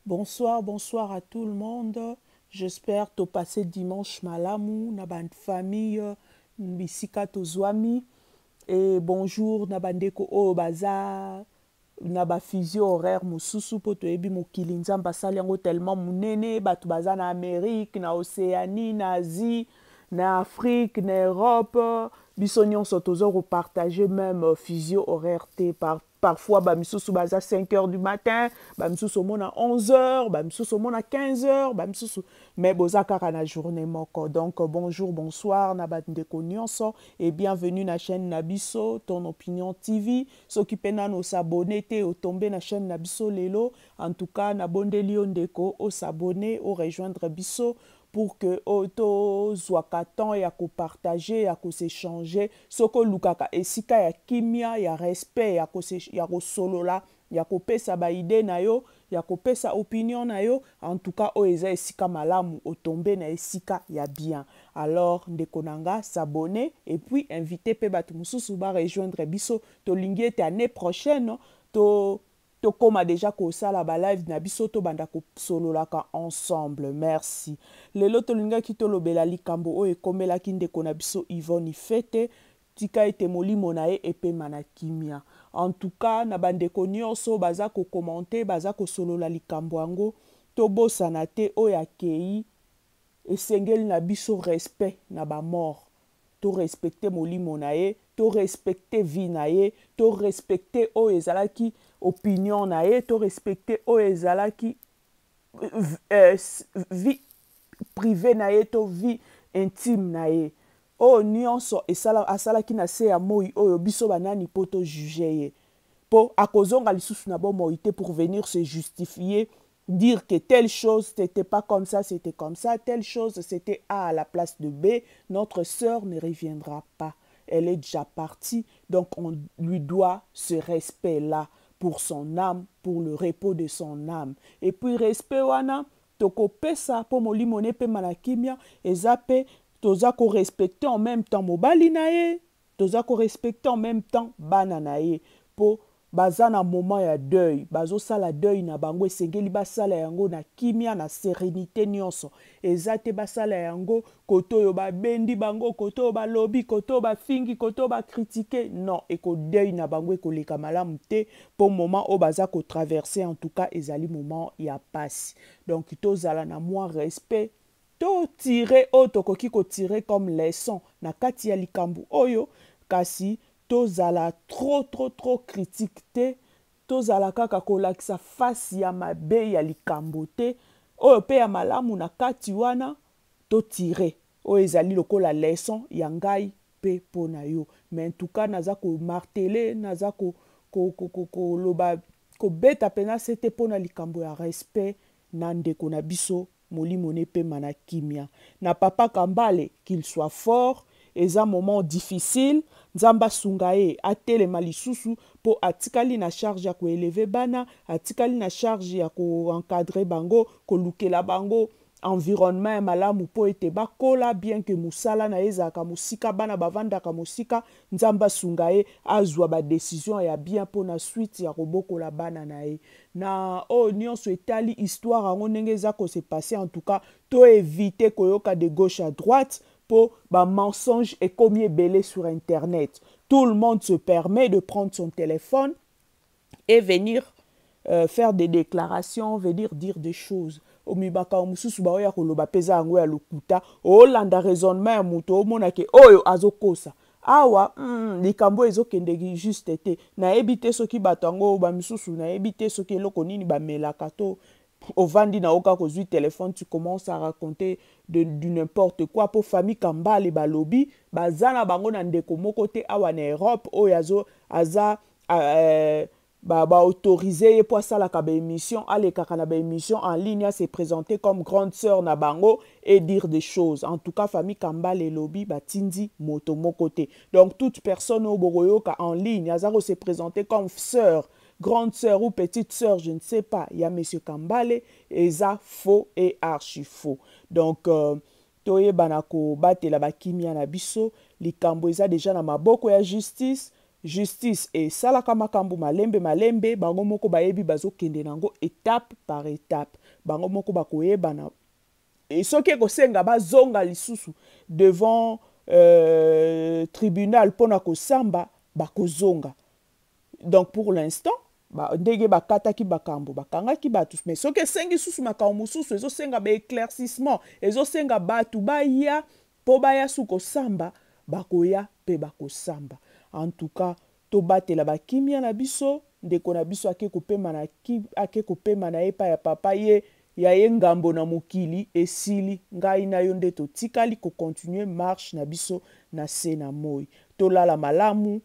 Bonsoir, bonsoir à tout le monde. J'espère que tu passé dimanche malamu, na ban famille, bisika tozwami. Et bonjour, na bandeko o baza, na ba physio horaire mususu po toyebi mokili nzambe asali yango tellement munene, bato baza na Amérique, na Océanie, na Asie, na Afrique, na Europe. Biso nyonso tozo repartager même physio horaire te parfois bamisusu baza 5 heures du matin, bamisusu omona 11 heures, bamisusu omona 15 heures, bamisusu mais boza kaka na journée moko. Donc bonjour, bonsoir na bandeko nyonso et bienvenue na chaîne Nabiso, ton opinion TV. Soki pena no s'abonner te o tomber na chaîne Nabiso lelo, en tout cas na bondeli yo ndeko o s'abonner, o rejoindre biso pour que auto zwaka temps ya ko partager ya ko s'échanger soko lukaka esika ya kimia ya respect ya ko solola ya ko pesa ba idée na yo ya ko pesa opinion na yo en tout cas o eza esika malamu otombe na esika ya bien. Alors ndeko nanga s'abonner et puis inviter pe bato mususu ba rejoindre biso to lingi ete année prochaine no? to tokoma déjà kosala balive na biso tobanda kosololaka ensemble. Merci. Lelo tolingaki tolobela likambo oyo ekomelaki ndeko na biso Yvonne Ifete tika ete molimo na ye epema na kimia. En tout cas na bandeko nyonso baza kokomante baza kosolola likambo yango tobosana te oyo akei esengeli na biso respect na bamort. To respecter molimo na ye, to respecter vie na ye, to respecter oyo ezalaki opinion na ye, to respecter oyo ezalaki vie privée na ye, to vie intime na ye. Oyo nyonso asalaki na se ya moi oyo biso banani po to juge ye. Po akozonga lisusu na bomoi te pour venir se justifier, dire que telle chose c'était pas comme ça, c'était comme ça, telle chose c'était A à la place de B, notre sœur ne reviendra pas. Elle est déjà partie, donc on lui doit ce respect-là pour son âme, pour le repos de son âme. Et puis respect wana, toko pesa po molimo ne pe manakimia, ezape toza ko respecter en même temps mobali na ye, toza ko respecter en même temps bana na ye, po baza na moment ya deuil, bazosala deuil na bango esengeli basala yango na kimia na sérénité nyonso. Eza te basala yango koto oyo babendi bango, koto oyo balobi, koto oyo bafingi, koto oyo bakritike. Non, eko deuil na bango ekoleka malamu te po moment oyo baza kotraverse, en tout cas ezali moment ya pasi. Donc tozala na mwa respect, to tire oyo tokoki kotire comme leçon na kati ya likambo oyo, kasi tozala trop critique te, tozala kaka kolakisa fasi ya mabe ya likambo te, oyo pe ya malamu na kati wana totire oyo ezali lokola leçon ya ngai pe mpo na yo. Mais en tout cas naza komartele, naza koloba kobeta pena sete mpo na likambo ya respect na ndeko na biso molimo ne pema na kimia. Na papa Kambale, qu'il soit fort, eza moment difficile, nzamba sunga ye atelema lisusu po atikali na charge ya koeleve bana, atikali na charge ya ko-encadre bango, kolukela bango environnement ya malamu po ete bakola bien que musala na ezaka musika bana bavandaka musika, nzamba sunga ye azwa ba décision ya bien po na suite ya kobokola bana na ye. Na o nyonso etali histoire yango ndenge eza ko se passer, en tout cas to éviter koyoka de gauche à droite po ba mensonge ekomi ebele sur internet. Tout le monde se permet de prendre son téléphone et venir faire des déclarations, venir dire des choses. Omibaka omususu ba oya koloba peza yango ya lokuta, olanda raisonnement ya muto omona ke oyo azokosa. Awa likambo ezokendeki juste te. Nayebi te soki bato yango bamisusu, nayebi te soki eloko nini bamelaka to ovandi na oka kozwi téléphone, tu commences à raconter du n'importe quoi po famille Kambale balobi bazana bango na ndeko moko te awa na Europe oyo aza autorisé pour ça la émission, aller na émission en ligne se présenter comme grande sœur na bango et dire des choses. En tout cas famille Kambale lobby batindi moto mokote. Donc toute personne au boroyoka en ligne azaro se présenter comme sœur, grande sœur ou petite sœur, je ne sais pas. Il y a monsieur Kambale et ça faux et archi faux. Donc toye banako batela bakimia na biso likambo eza déjà na maboko ya justice. justice esalaka makambo malembe malembe bango moko bayebi bazokende nango étape par étape bango moko bakoyebana soki ekosenga bazonga lisusu devant tribunal mpona kosamba bakozonga. Donc pour l'instant ndenge bakataki bakambo bakangaki bato mais soki esengi susu makambo mosusu ezosenga baéclaircissement ezosenga bato baya mpo baya su kosamba bakoya mpe bakosamba. En tout cas tobatela bakimia na biso ndeko na biso ake kopema na ye pa ya papa ye ya ye ngambo na mokili esili ngai na yo nde totikali kocontinue marche na biso na se na moi tolala malamu